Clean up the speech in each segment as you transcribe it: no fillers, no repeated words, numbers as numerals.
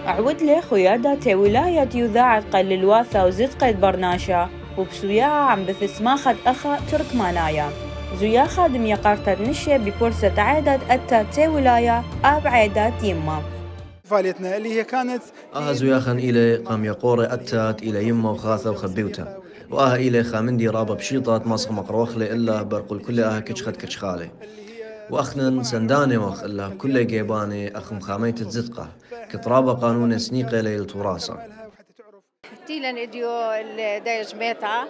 أعود له خيادة ولاية يذاع قل الواثة وزدقة برناشا وبسوياها عم بث سماخة أخا تركمانايا زويا خادم يقارتت نشة ببورسة عادة أتا ولاية آب عادات يما فعاليتنا اللي هي كانت زوياخن إلى قام يقوري أتات إلى يمه وخاثة وخبيوته إلى خامندي رابا بشيطات مصخ مقروخلي إلا برقل كل كشخت كشخالي وأخنن سنداني وخ إلا كل جيباني أخم خاميت الزدقة كترابة قانون سنيقة ليل توراسة تيلن إديو الدايج ميتا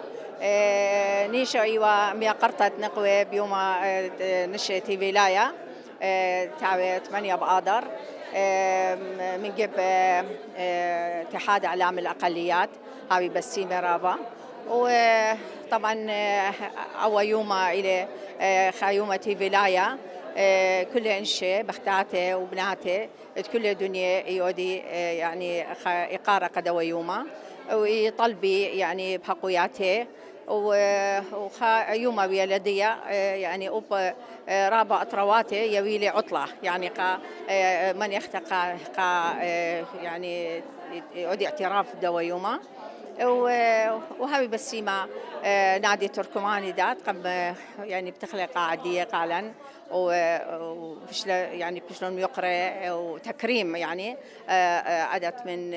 نيشو إيوا ميقرطت نقوى بيوم نشتي ولاية تاوي 8 بآذر من جب اتحاد إعلام الأقليات هاوي بسيمة رابا وطبعا أول يوم إلى خيومة ولاية كل إنشاء بختاته وبناته كل الدنيا يودي يعني إقارة قدوة يوما ويطلبي يعني بحقوياته ويوما بيلدية يعني أب رابع أطرواته يويلي عطلة يعني من يختقى يعني يودي اعتراف دوا يوما وهاوي بسيمة نادي تركماني دات قم يعني بتخلق عادية قالا وبشل يعني بشلون يقرأ وتكريم يعني عدد من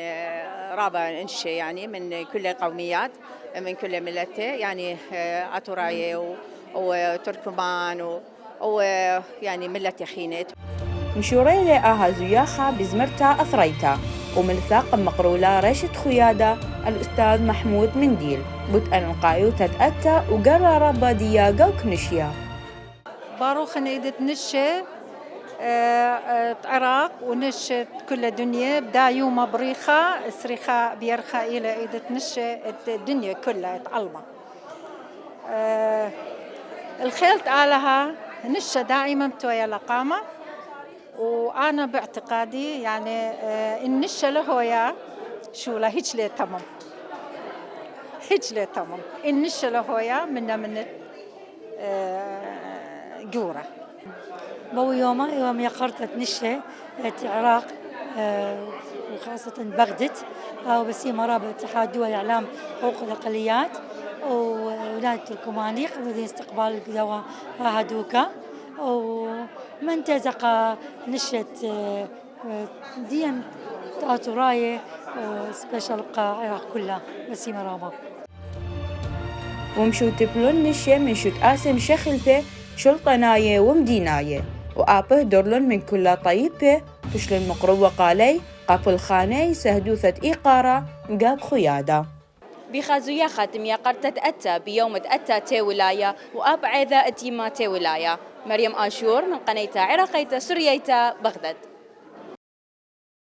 رابع انشاء يعني من كل القوميات من كل ملته يعني عطراية وتركمان ويعني ملة خينت مشوري زياخة بزمرتا أثريتا وملثاق مقرولة رشد خيادة الأستاذ محمود منديل بطء القايوتة أتا وقرر ربا دياغا وكنشيا باروخ نيدت نشة عراق ونشة كل الدنيا بدا يوم بريخة سريخة بيرخة إلى إيدة نشة الدنيا كلها تعلمة الخيل تعالها نشة دائما بتويا لقامة وأنا باعتقادي يعني النشة لهويا شو لا هيج لي تمام هيج لي تمام النشة لهويا من جورة بو يوم يقرطت نشة العراق وخاصة بغداد أو بسيمة رابع اتحاد دول إعلام حقوق الأقليات وولاية تركماني قبل استقبال دوا هادوكا ومن تزق نشة ديم تاتوراية سبيشال العراق كلها بسيمة رابع ومشو تبلون نشة من شوت آسم شخلبة شلطناية ومديناية وآبه درلون من كل طيبة تشلون مقروة قالي قابل خاني سهدوثة إيقارة قاب خيادة بخازويا خاتم يقرتت أتا بيوم أتا تي ولاية وآب عذا أتيما تي ولاية مريم آشور من قنيتا عراقيتا سورييتا بغداد.